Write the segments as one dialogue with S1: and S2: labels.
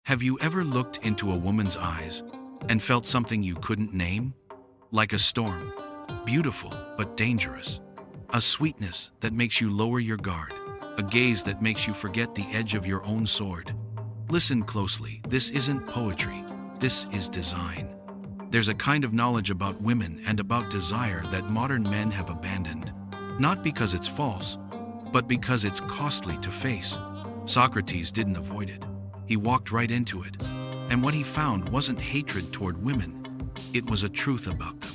S1: Have you ever looked into a woman's eyes and felt something you couldn't name? Like a storm, beautiful but dangerous. A sweetness that makes you lower your guard. A gaze that makes you forget the edge of your own sword. Listen closely, this isn't poetry, this is design. There's a kind of knowledge about women and about desire that modern men have abandoned. Not because it's false, but because it's costly to face. Socrates didn't avoid it. He walked right into it. And what he found wasn't hatred toward women. It was a truth about them.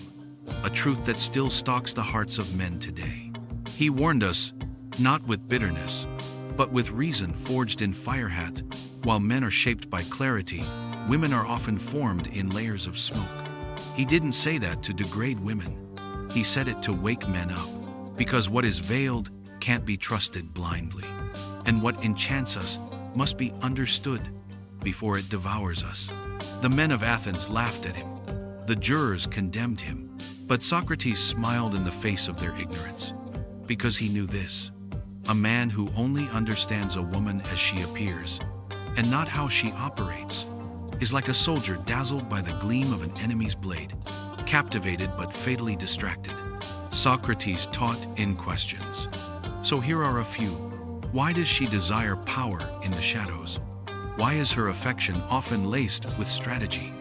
S1: A truth that still stalks the hearts of men today. He warned us, not with bitterness, but with reason forged in fire hat. While men are shaped by clarity, women are often formed in layers of smoke. He didn't say that to degrade women. He said it to wake men up. Because what is veiled can't be trusted blindly. And what enchants us must be understood before it devours us. The men of Athens laughed at him. The jurors condemned him. But Socrates smiled in the face of their ignorance. Because he knew this: a man who only understands a woman as she appears, and not how she operates, is like a soldier dazzled by the gleam of an enemy's blade, captivated but fatally distracted. Socrates taught in questions. So here are a few. Why does she desire power in the shadows? Why is her affection often laced with strategy?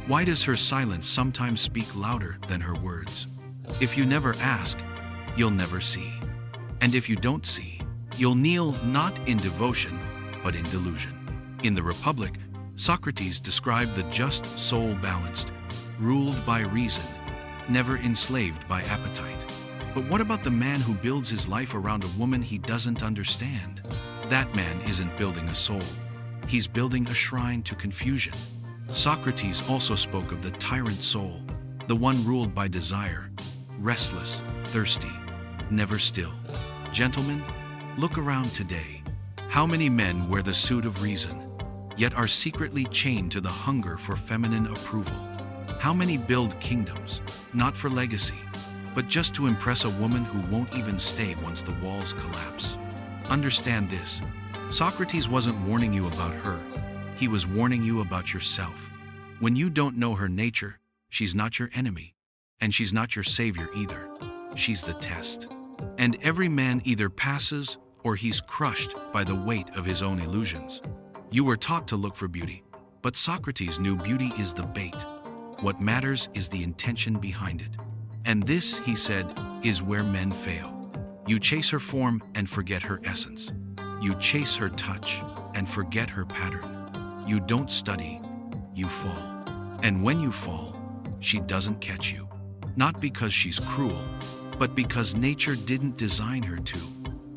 S1: Why does her silence sometimes speak louder than her words? If you never ask, you'll never see. And if you don't see, you'll kneel not in devotion, but in delusion. In the Republic, Socrates described the just soul balanced, ruled by reason, never enslaved by appetite. But what about the man who builds his life around a woman he doesn't understand? That man isn't building a soul. He's building a shrine to confusion. Socrates also spoke of the tyrant soul, the one ruled by desire, restless, thirsty, never still. Gentlemen, look around today. How many men wear the suit of reason, yet are secretly chained to the hunger for feminine approval? How many build kingdoms, not for legacy, but just to impress a woman who won't even stay once the walls collapse? Understand this: Socrates wasn't warning you about her. He was warning you about yourself. When you don't know her nature, she's not your enemy, and she's not your savior either. She's the test. And every man either passes or he's crushed by the weight of his own illusions. You were taught to look for beauty, but Socrates knew beauty is the bait. What matters is the intention behind it. And this, he said, is where men fail. You chase her form and forget her essence. You chase her touch and forget her pattern. You don't study, you fall. And when you fall, she doesn't catch you. Not because she's cruel, but because nature didn't design her to.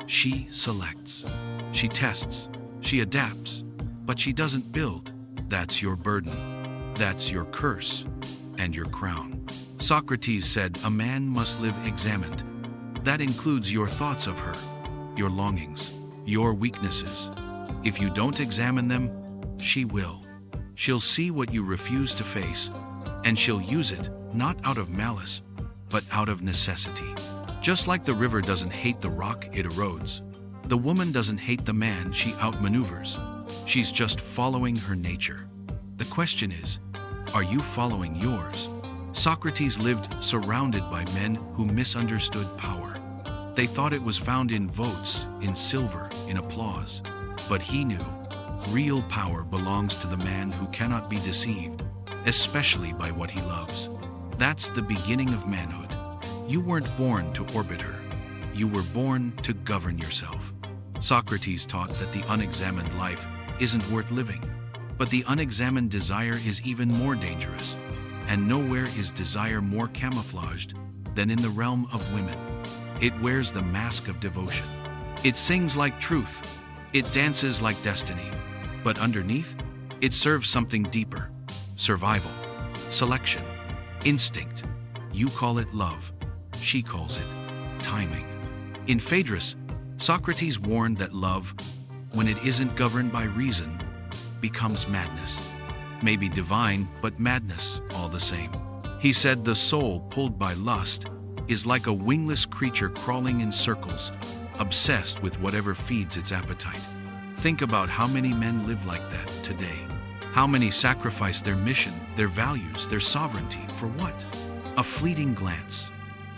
S1: She selects. She tests. She adapts. But she doesn't build. That's your burden. That's your curse and your crown. Socrates said a man must live examined. That includes your thoughts of her, your longings, your weaknesses. If you don't examine them, she will. She'll see what you refuse to face, and she'll use it not out of malice, but out of necessity. Just like the river doesn't hate the rock it erodes, the woman doesn't hate the man she outmaneuvers. She's just following her nature. The question is, are you following yours? Socrates lived surrounded by men who misunderstood power. They thought it was found in votes, in silver, in applause. But he knew real power belongs to the man who cannot be deceived, especially by what he loves. That's the beginning of manhood. You weren't born to orbit her. You were born to govern yourself. Socrates taught that the unexamined life isn't worth living, but the unexamined desire is even more dangerous. And nowhere is desire more camouflaged than in the realm of women. It wears the mask of devotion. It sings like truth. It dances like destiny. But underneath, it serves something deeper: survival, selection, instinct. You call it love. She calls it timing. In Phaedrus, Socrates warned that love, when it isn't governed by reason, becomes madness. Maybe divine, but madness all the same. He said the soul pulled by lust is like a wingless creature crawling in circles, obsessed with whatever feeds its appetite. Think about how many men live like that today. How many sacrificed their mission, their values, their sovereignty for what? A fleeting glance,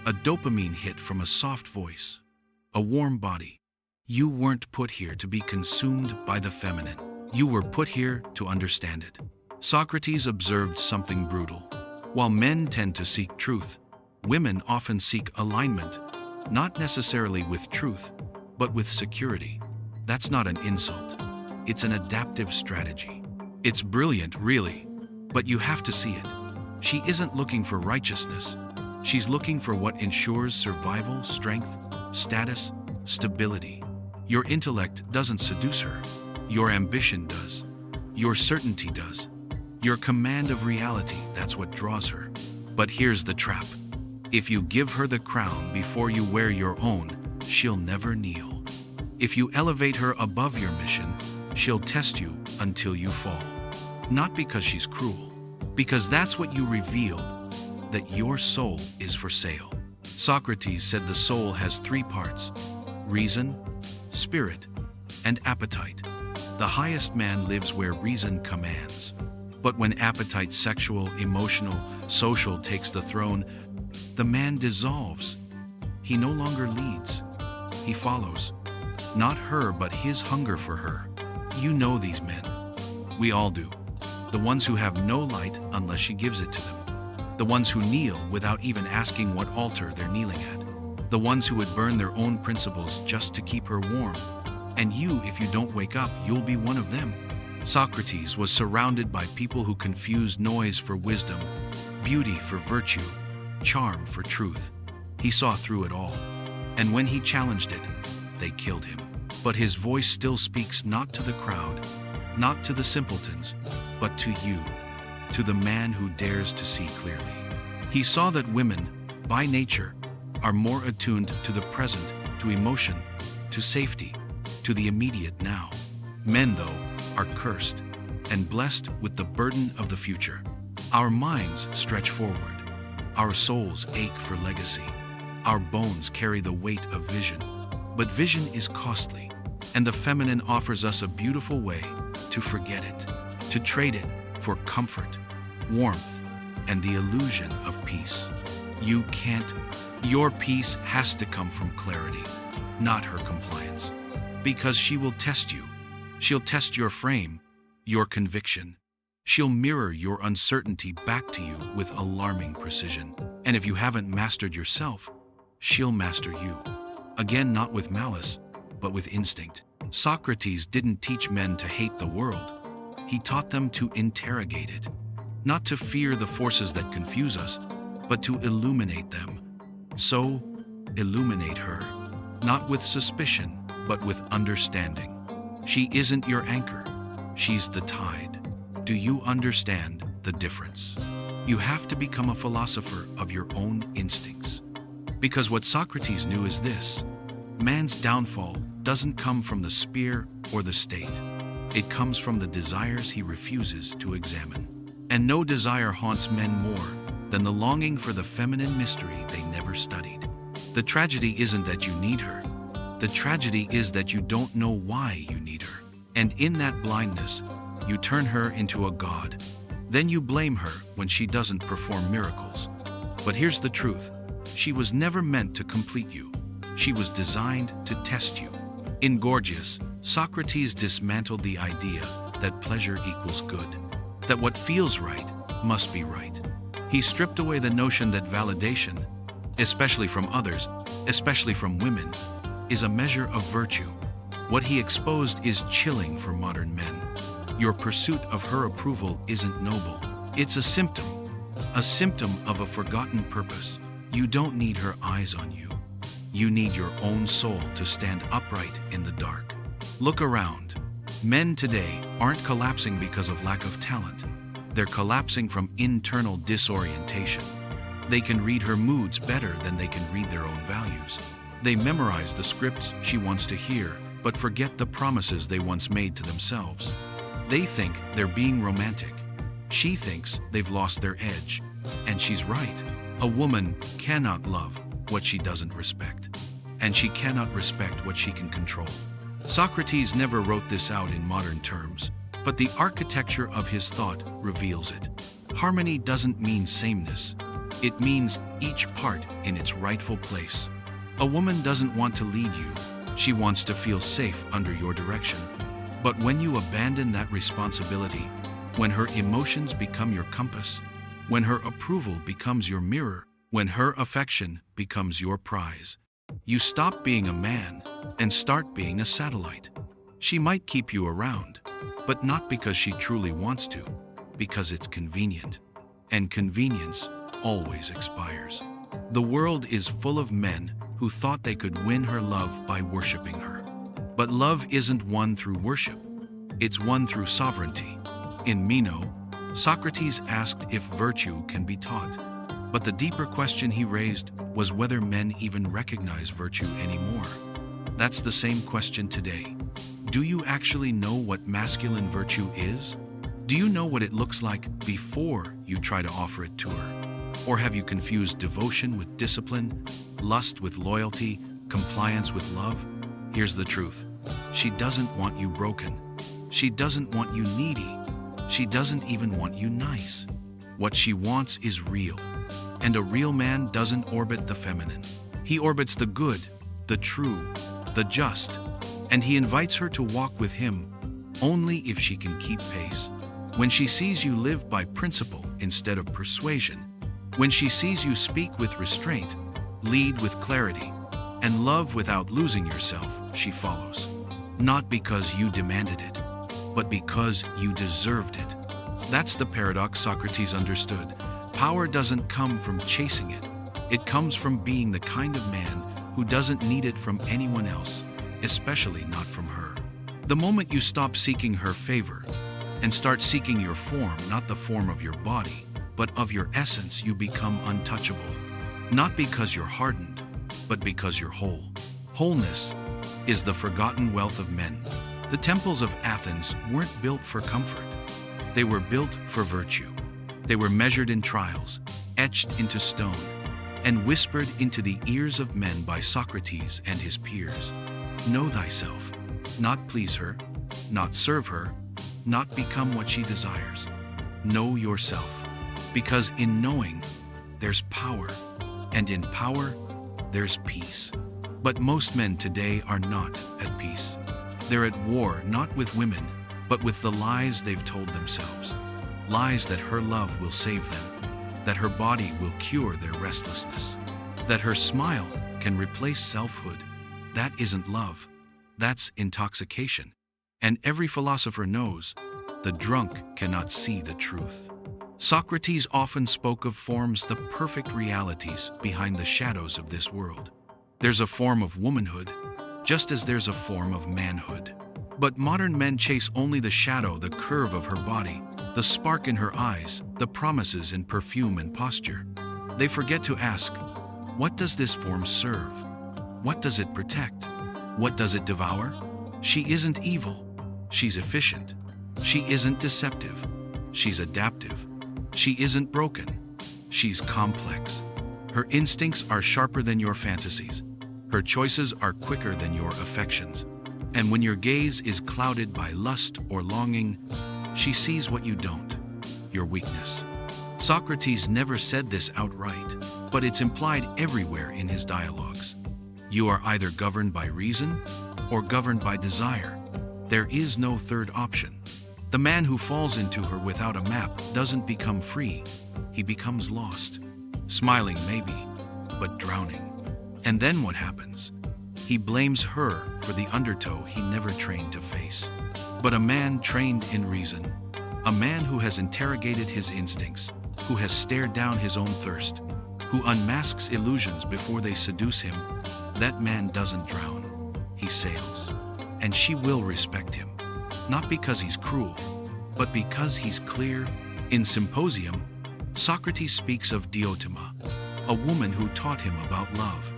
S1: a dopamine hit from a soft voice, a warm body. You weren't put here to be consumed by the feminine. You were put here to understand it. Socrates observed something brutal. While men tend to seek truth, women often seek alignment, not necessarily with truth, but with security. That's not an insult. It's an adaptive strategy. It's brilliant, really, but you have to see it. She isn't looking for righteousness. She's looking for what ensures survival, strength, status, stability. Your intellect doesn't seduce her. Your ambition does. Your certainty does. Your command of reality, that's what draws her. But here's the trap. If you give her the crown before you wear your own, she'll never kneel. If you elevate her above your mission, she'll test you until you fall. Not because she's cruel, because that's what you revealed, that your soul is for sale. Socrates said the soul has three parts: reason, spirit, and appetite. The highest man lives where reason commands. But when appetite, sexual, emotional, social, takes the throne, the man dissolves. He no longer leads. He follows. Not her, but his hunger for her. You know these men. We all do. The ones who have no light unless she gives it to them. The ones who kneel without even asking what altar they're kneeling at. The ones who would burn their own principles just to keep her warm. And you, if you don't wake up, you'll be one of them. Socrates was surrounded by people who confused noise for wisdom, beauty for virtue, charm for truth. He saw through it all. And when he challenged it, they killed him. But his voice still speaks not to the crowd, not to the simpletons, but to you, to the man who dares to see clearly. He saw that women, by nature, are more attuned to the present, to emotion, to safety, to the immediate now. Men, though, are cursed and blessed with the burden of the future. Our minds stretch forward. Our souls ache for legacy. Our bones carry the weight of vision. But vision is costly, and the feminine offers us a beautiful way to forget it, to trade it for comfort, warmth, and the illusion of peace. You can't. Your peace has to come from clarity, not her compliance. Because she will test you. She'll test your frame, your conviction. She'll mirror your uncertainty back to you with alarming precision. And if you haven't mastered yourself, she'll master you. Again, not with malice, but with instinct. Socrates didn't teach men to hate the world. He taught them to interrogate it, not to fear the forces that confuse us, but to illuminate them. So, illuminate her, not with suspicion, but with understanding. She isn't your anchor. She's the tide. Do you understand the difference? You have to become a philosopher of your own instincts. Because what Socrates knew is this: man's downfall doesn't come from the spear or the state. It comes from the desires he refuses to examine. And no desire haunts men more than the longing for the feminine mystery they never studied. The tragedy isn't that you need her. The tragedy is that you don't know why you need her. And in that blindness, you turn her into a god. Then you blame her when she doesn't perform miracles. But here's the truth. She was never meant to complete you. She was designed to test you. In Gorgias, Socrates dismantled the idea that pleasure equals good, that what feels right must be right. He stripped away the notion that validation, especially from others, especially from women, is a measure of virtue. What he exposed is chilling for modern men. Your pursuit of her approval isn't noble. It's a symptom of a forgotten purpose. You don't need her eyes on you. You need your own soul to stand upright in the dark. Look around. Men today aren't collapsing because of lack of talent. They're collapsing from internal disorientation. They can read her moods better than they can read their own values. They memorize the scripts she wants to hear, but forget the promises they once made to themselves. They think they're being romantic. She thinks they've lost their edge. And she's right. A woman cannot love what she doesn't respect, and she cannot respect what she can control. Socrates never wrote this out in modern terms. but the architecture of his thought reveals it. Harmony doesn't mean sameness. It means each part in its rightful place. A woman doesn't want to lead you. She wants to feel safe under your direction. But when you abandon that responsibility, when her emotions become your compass, when her approval becomes your mirror, when her affection becomes your prize, you stop being a man and start being a satellite. She might keep you around, but not because she truly wants to, because it's convenient. And convenience always expires. The world is full of men who thought they could win her love by worshiping her. But love isn't won through worship. It's won through sovereignty. In Meno, Socrates asked if virtue can be taught. But the deeper question he raised was whether men even recognize virtue anymore. That's the same question today. Do you actually know what masculine virtue is? Do you know what it looks like before you try to offer it to her? Or have you confused devotion with discipline, lust with loyalty, compliance with love? Here's the truth. She doesn't want you broken. She doesn't want you needy. She doesn't even want you nice. What she wants is real. And a real man doesn't orbit the feminine. He orbits the good, the true, the just. And he invites her to walk with him only if she can keep pace. When she sees you live by principle instead of persuasion, when she sees you speak with restraint, lead with clarity, and love without losing yourself, she follows. Not because you demanded it, but because you deserved it. That's the paradox Socrates understood. Power doesn't come from chasing it. It comes from being the kind of man who doesn't need it from anyone else, especially not from her. The moment you stop seeking her favor and start seeking your form, not the form of your body, but of your essence, you become untouchable. Not because you're hardened, but because you're whole. Wholeness is the forgotten wealth of men. The temples of Athens weren't built for comfort. They were built for virtue. They were measured in trials, etched into stone, and whispered into the ears of men by Socrates and his peers. Know thyself, not please her, not serve her, not become what she desires. Know yourself, because in knowing, there's power, and in power, there's peace. But most men today are not at peace. They're at war not with women, but with the lies they've told themselves. Lies that her love will save them, that her body will cure their restlessness, that her smile can replace selfhood. That isn't love. That's intoxication. And every philosopher knows the drunk cannot see the truth. Socrates often spoke of forms, the perfect realities behind the shadows of this world. There's a form of womanhood, just as there's a form of manhood. But modern men chase only the shadow, the curve of her body, the spark in her eyes, the promises in perfume and posture. They forget to ask, what does this form serve? What does it protect? What does it devour? She isn't evil. She's efficient. She isn't deceptive. She's adaptive. She isn't broken. She's complex. Her instincts are sharper than your fantasies. Her choices are quicker than your affections. And when your gaze is clouded by lust or longing, she sees what you don't, your weakness. Socrates never said this outright, but it's implied everywhere in his dialogues. You are either governed by reason or governed by desire. There is no third option. The man who falls into her without a map doesn't become free. He becomes lost. Smiling maybe, but drowning. And then what happens? He blames her for the undertow he never trained to face. But a man trained in reason, a man who has interrogated his instincts, who has stared down his own thirst, who unmasks illusions before they seduce him, that man doesn't drown. He sails. And she will respect him, not because he's cruel, but because he's clear. In Symposium, Socrates speaks of Diotima, a woman who taught him about love.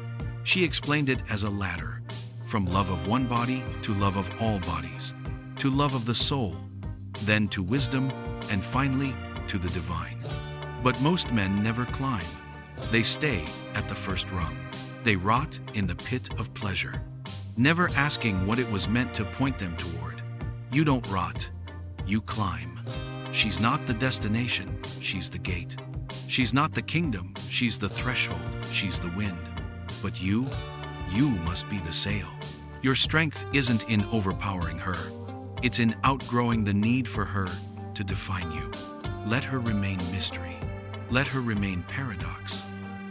S1: She explained it as a ladder, from love of one body to love of all bodies, to love of the soul, then to wisdom, and finally to the divine. But most men never climb. They stay at the first rung. They rot in the pit of pleasure, never asking what it was meant to point them toward. You don't rot. You climb. She's not the destination, she's the gate. She's not the kingdom, she's the threshold, she's the wind. But you must be the sail. Your strength isn't in overpowering her. It's in outgrowing the need for her to define you. Let her remain mystery. Let her remain paradox.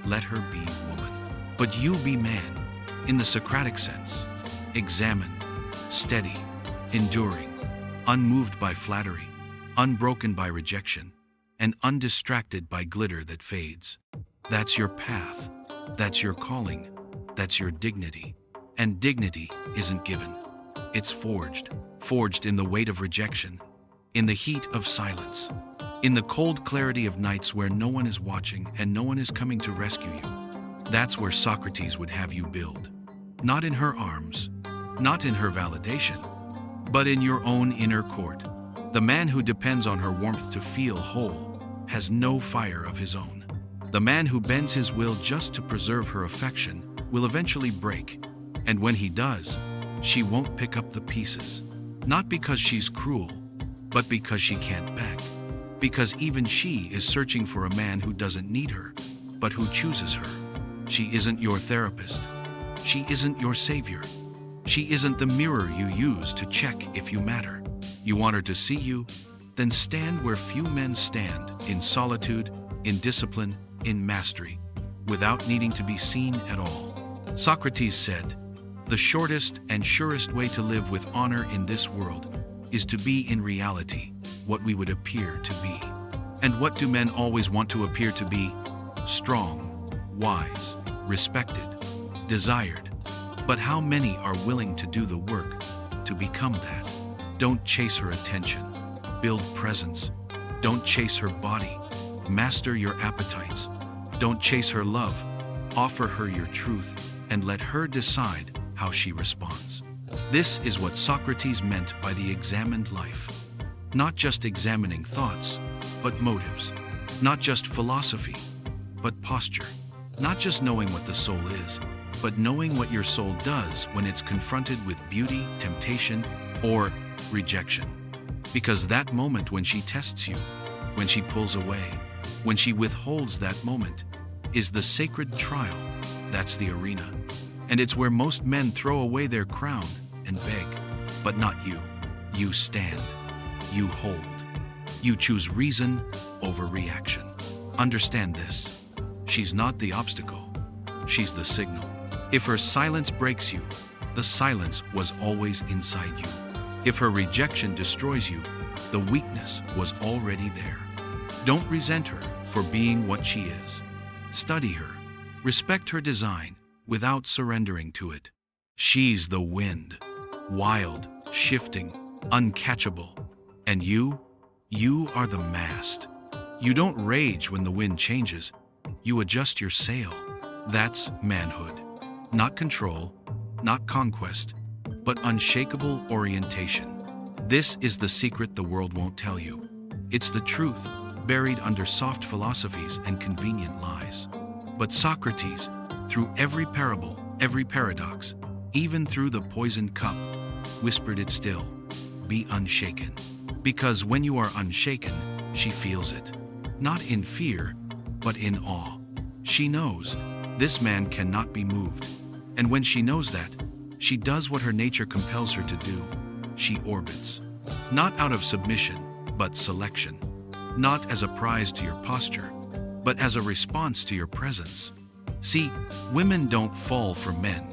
S1: Let her be woman. But you be man, in the Socratic sense. Examined, steady, enduring, unmoved by flattery, unbroken by rejection, and undistracted by glitter that fades. That's your path. That's your calling. That's your dignity. And dignity isn't given. It's forged in the weight of rejection, in the heat of silence, in the cold clarity of nights where no one is watching and no one is coming to rescue you. That's where Socrates would have you build. Not in her arms, not in her validation, but in your own inner court. The man who depends on her warmth to feel whole has no fire of his own. The man who bends his will just to preserve her affection will eventually break, and when he does, she won't pick up the pieces. Not because she's cruel, but because she can't beg. Because even she is searching for a man who doesn't need her, but who chooses her. She isn't your therapist. She isn't your savior. She isn't the mirror you use to check if you matter. You want her to see you? Then stand where few men stand, in solitude, in discipline, in mastery, without needing to be seen at all. Socrates said, "The shortest and surest way to live with honor in this world is to be in reality what we would appear to be." And what do men always want to appear to be? Strong, wise, respected, desired. But how many are willing to do the work to become that? Don't chase her attention. Build presence. Don't chase her body. Master your appetites. Don't chase her love. Offer her your truth and let her decide how she responds. This is what Socrates meant by the examined life. Not just examining thoughts, but motives. Not just philosophy, but posture. Not just knowing what the soul is, but knowing what your soul does when it's confronted with beauty, temptation, or rejection. Because that moment when she tests you, when she pulls away, when she withholds that moment, is the sacred trial. That's the arena. And it's where most men throw away their crown and beg. But not you. You stand. You hold. You choose reason over reaction. Understand this. She's not the obstacle. She's the signal. If her silence breaks you, the silence was always inside you. If her rejection destroys you, the weakness was already there. Don't resent her for being what she is. Study her. Respect her design without surrendering to it. She's the wind. Wild, shifting, uncatchable. And you are the mast. You don't rage when the wind changes. You adjust your sail. That's manhood. Not control, not conquest, but unshakable orientation. This is the secret the world won't tell you. It's the truth, buried under soft philosophies and convenient lies. But Socrates, through every parable, every paradox, even through the poisoned cup, whispered it still, "Be unshaken." Because when you are unshaken, she feels it. Not in fear, but in awe. She knows this man cannot be moved. And when she knows that, she does what her nature compels her to do. She orbits. Not out of submission, but selection. Not as a prize to your posture, but as a response to your presence. See, women don't fall for men.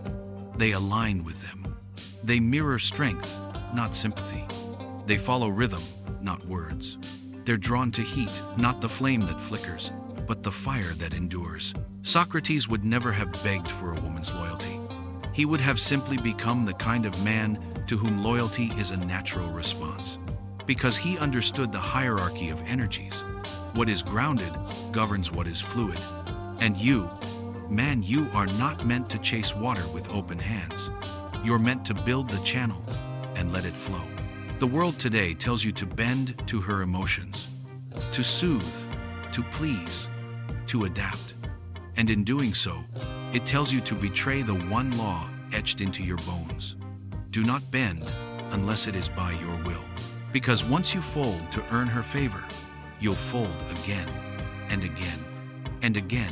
S1: They align with them. They mirror strength, not sympathy. They follow rhythm, not words. They're drawn to heat, not the flame that flickers, but the fire that endures. Socrates would never have begged for a woman's loyalty. He would have simply become the kind of man to whom loyalty is a natural response. Because he understood the hierarchy of energies. What is grounded governs what is fluid. And you, man, you are not meant to chase water with open hands. You're meant to build the channel and let it flow. The world today tells you to bend to her emotions, to soothe, to please, to adapt. And in doing so, it tells you to betray the one law etched into your bones. Do not bend unless it is by your will. Because once you fold to earn her favor, you'll fold again and again and again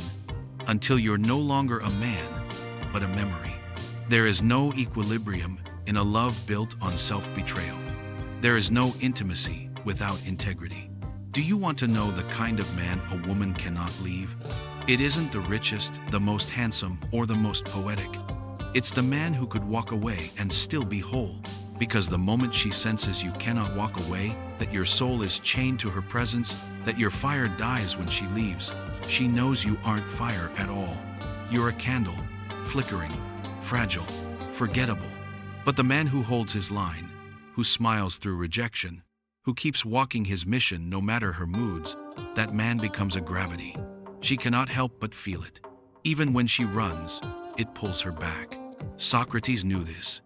S1: until you're no longer a man, but a memory. There is no equilibrium in a love built on self-betrayal. There is no intimacy without integrity. Do you want to know the kind of man a woman cannot leave? It isn't the richest, the most handsome, or the most poetic. It's the man who could walk away and still be whole. Because the moment she senses you cannot walk away, that your soul is chained to her presence, that your fire dies when she leaves, she knows you aren't fire at all. You're a candle, flickering, fragile, forgettable. But the man who holds his line, who smiles through rejection, who keeps walking his mission no matter her moods, that man becomes a gravity. She cannot help but feel it. Even when she runs, it pulls her back. Socrates knew this.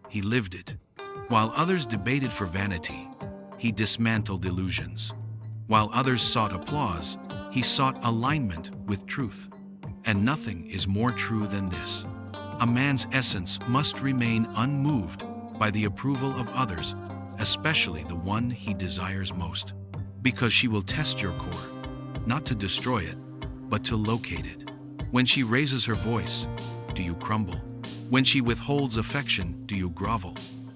S1: He lived it. While others debated for vanity, he dismantled illusions. While others sought applause, he sought alignment with truth. And nothing is more true than this. A man's essence must remain unmoved by the approval of others, especially the one he desires most. Because she will test your core, not to destroy it, but to locate it. When she raises her voice, do you crumble? When she withholds affection, do you grovel?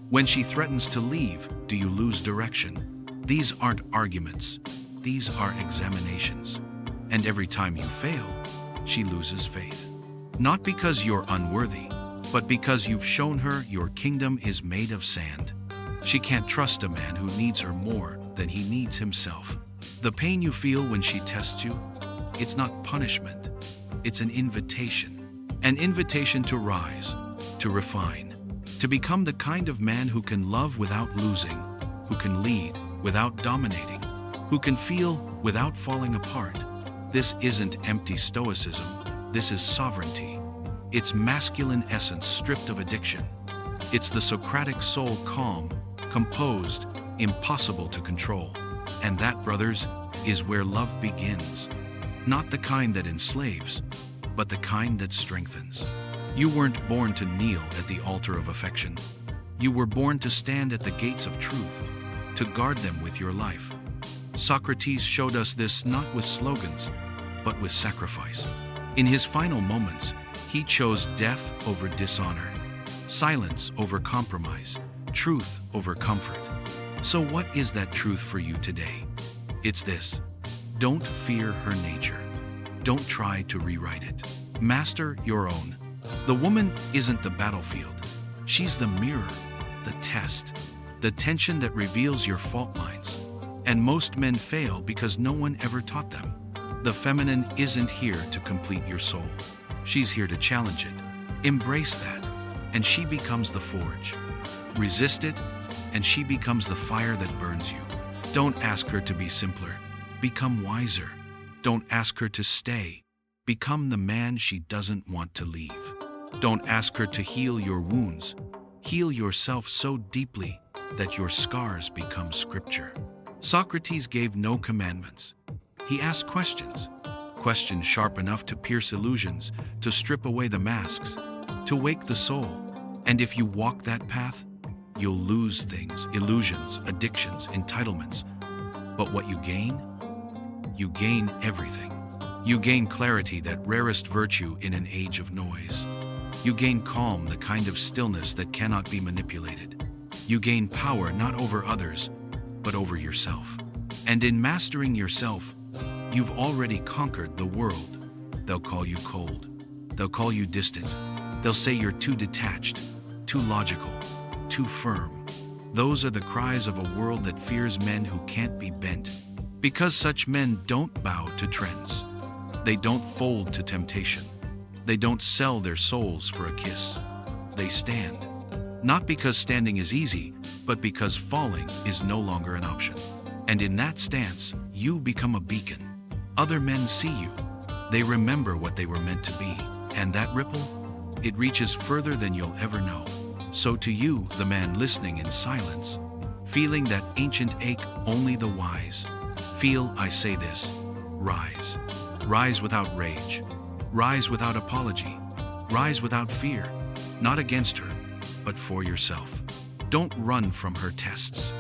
S1: When she threatens to leave, do you lose direction? These aren't arguments. These are examinations. And every time you fail, she loses faith. Not because you're unworthy, but because you've shown her your kingdom is made of sand. She can't trust a man who needs her more than he needs himself. The pain you feel when she tests you, it's not punishment. It's an invitation. An invitation to rise, to refine, to become the kind of man who can love without losing, who can lead without dominating, who can feel without falling apart. This isn't empty stoicism. This is sovereignty. It's masculine essence stripped of addiction. It's the Socratic soul, calm, composed, impossible to control. And that, brothers, is where love begins. Not the kind that enslaves, but the kind that strengthens. You weren't born to kneel at the altar of affection. You were born to stand at the gates of truth, to guard them with your life. Socrates showed us this not with slogans, but with sacrifice. In his final moments, he chose death over dishonor, silence over compromise, truth over comfort. So what is that truth for you today? It's this: don't fear her nature. Don't try to rewrite it. Master your own. The woman isn't the battlefield. She's the mirror, the test, the tension that reveals your fault lines. And most men fail because no one ever taught them. The feminine isn't here to complete your soul. She's here to challenge it. Embrace that, and she becomes the forge. Resist it, and she becomes the fire that burns you. Don't ask her to be simpler. Become wiser. Don't ask her to stay. Become the man she doesn't want to leave. Don't ask her to heal your wounds. Heal yourself so deeply that your scars become scripture. Socrates gave no commandments. He asked questions. Questions sharp enough to pierce illusions, to strip away the masks, to wake the soul. And if you walk that path, you'll lose things, illusions, addictions, entitlements. But what you gain? You gain everything. You gain clarity, that rarest virtue in an age of noise. You gain calm, the kind of stillness that cannot be manipulated. You gain power not over others, but over yourself. And in mastering yourself, you've already conquered the world. They'll call you cold. They'll call you distant. They'll say you're too detached, too logical, too firm. Those are the cries of a world that fears men who can't be bent. Because such men don't bow to trends. They don't fold to temptation. They don't sell their souls for a kiss. They stand. Not because standing is easy, but because falling is no longer an option. And in that stance, you become a beacon. Other men see you. They remember what they were meant to be. And that ripple, it reaches further than you'll ever know. So to you, the man listening in silence, feeling that ancient ache only the wise, feel I say this: rise. Rise without rage. Rise without apology. Rise without fear. Not against her, but for yourself. Don't run from her tests.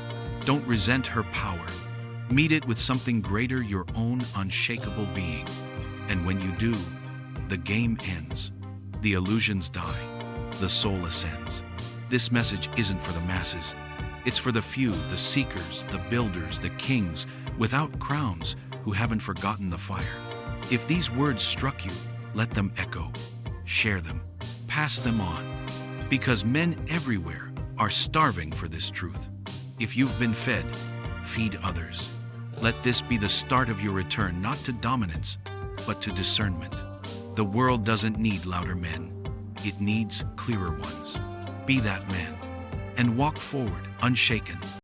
S1: Don't resent her power. Meet it with something greater, your own unshakable being. And when you do, the game ends. The illusions die. The soul ascends. This message isn't for the masses. It's for the few, the seekers, the builders, the kings, without crowns, who haven't forgotten the fire. If these words struck you, let them echo. Share them. Pass them on. Because men everywhere are starving for this truth. If you've been fed, feed others. Let this be the start of your return, not to dominance, but to discernment. The world doesn't need louder men. It needs clearer ones. Be that man and walk forward unshaken.